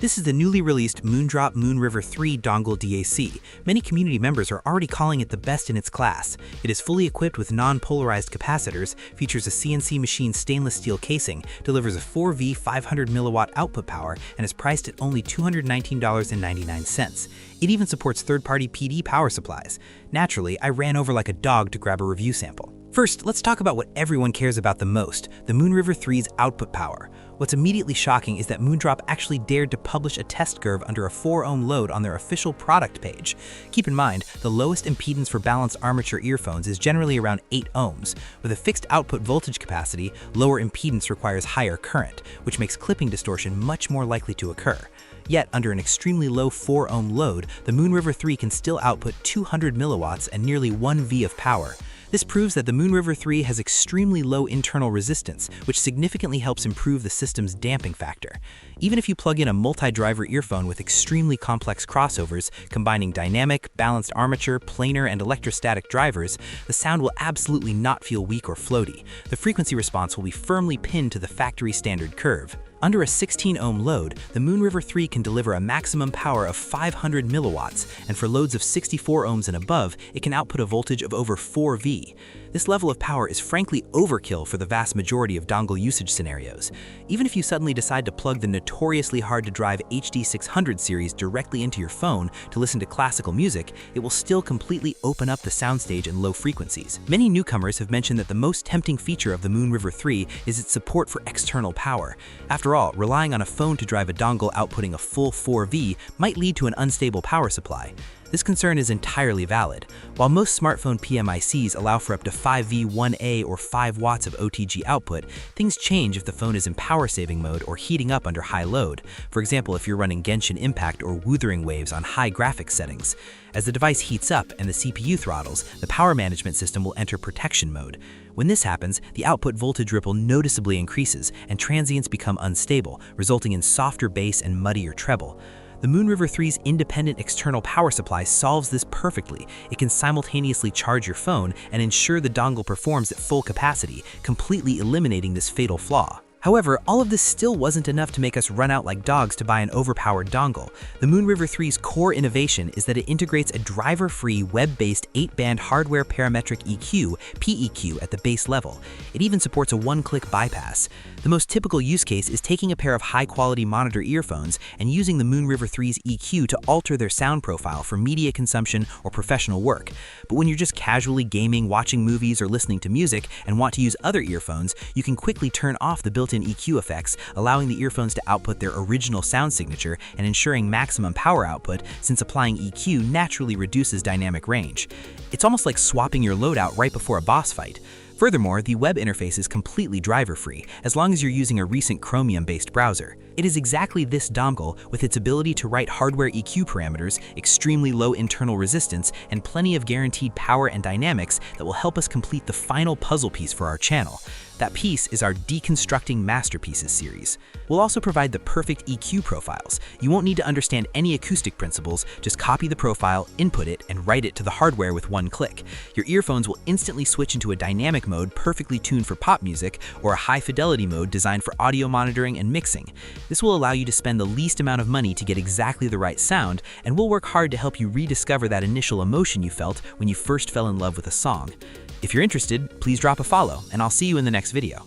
This is the newly released Moondrop Moonriver 3 Dongle DAC. Many community members are already calling it the best in its class. It is fully equipped with non-polarized capacitors, features a CNC-machined stainless steel casing, delivers a 4V 500 milliwatt output power, and is priced at only $219.99. It even supports third-party PD power supplies. Naturally, I ran over like a dog to grab a review sample. First, let's talk about what everyone cares about the most, the Moonriver 3's output power. What's immediately shocking is that Moondrop actually dared to publish a test curve under a 4 ohm load on their official product page. Keep in mind, the lowest impedance for balanced armature earphones is generally around 8 ohms. With a fixed output voltage capacity, lower impedance requires higher current, which makes clipping distortion much more likely to occur. Yet, under an extremely low 4 ohm load, the Moonriver 3 can still output 200 milliwatts and nearly 1 V of power. This proves that the Moonriver 3 has extremely low internal resistance, which significantly helps improve the system's damping factor. Even if you plug in a multi-driver earphone with extremely complex crossovers, combining dynamic, balanced armature, planar, and electrostatic drivers, the sound will absolutely not feel weak or floaty. The frequency response will be firmly pinned to the factory standard curve. Under a 16 ohm load, the Moonriver 3 can deliver a maximum power of 500 milliwatts, and for loads of 64 ohms and above, it can output a voltage of over 4 V. This level of power is frankly overkill for the vast majority of dongle usage scenarios. Even if you suddenly decide to plug the notoriously hard-to-drive HD600 series directly into your phone to listen to classical music, it will still completely open up the soundstage in low frequencies. Many newcomers have mentioned that the most tempting feature of the Moonriver 3 is its support for external power. After all, relying on a phone to drive a dongle outputting a full 4V might lead to an unstable power supply. This concern is entirely valid. While most smartphone PMICs allow for up to 5V 1A or 5 watts of OTG output, things change if the phone is in power-saving mode or heating up under high load. For example, if you're running Genshin Impact or Wuthering Waves on high graphics settings. As the device heats up and the CPU throttles, the power management system will enter protection mode. When this happens, the output voltage ripple noticeably increases and transients become unstable, resulting in softer bass and muddier treble. The Moonriver 3's independent external power supply solves this perfectly. It can simultaneously charge your phone and ensure the dongle performs at full capacity, completely eliminating this fatal flaw. However, all of this still wasn't enough to make us run out like dogs to buy an overpowered dongle. The Moonriver 3's core innovation is that it integrates a driver-free, web-based 8-band hardware parametric EQ, PEQ, at the base level. It even supports a one-click bypass. The most typical use case is taking a pair of high-quality monitor earphones and using the Moonriver 3's EQ to alter their sound profile for media consumption or professional work. But when you're just casually gaming, watching movies, or listening to music and want to use other earphones, you can quickly turn off the built-in EQ effects, allowing the earphones to output their original sound signature and ensuring maximum power output, since applying EQ naturally reduces dynamic range. It's almost like swapping your loadout right before a boss fight. Furthermore, the web interface is completely driver-free, as long as you're using a recent Chromium-based browser. It is exactly this dongle, with its ability to write hardware EQ parameters, extremely low internal resistance, and plenty of guaranteed power and dynamics that will help us complete the final puzzle piece for our channel. That piece is our Deconstructing Masterpieces series. We'll also provide the perfect EQ profiles. You won't need to understand any acoustic principles, just copy the profile, input it, and write it to the hardware with one click. Your earphones will instantly switch into a dynamic mode perfectly tuned for pop music, or a high-fidelity mode designed for audio monitoring and mixing. This will allow you to spend the least amount of money to get exactly the right sound, and we'll work hard to help you rediscover that initial emotion you felt when you first fell in love with a song. If you're interested, please drop a follow, and I'll see you in the next video.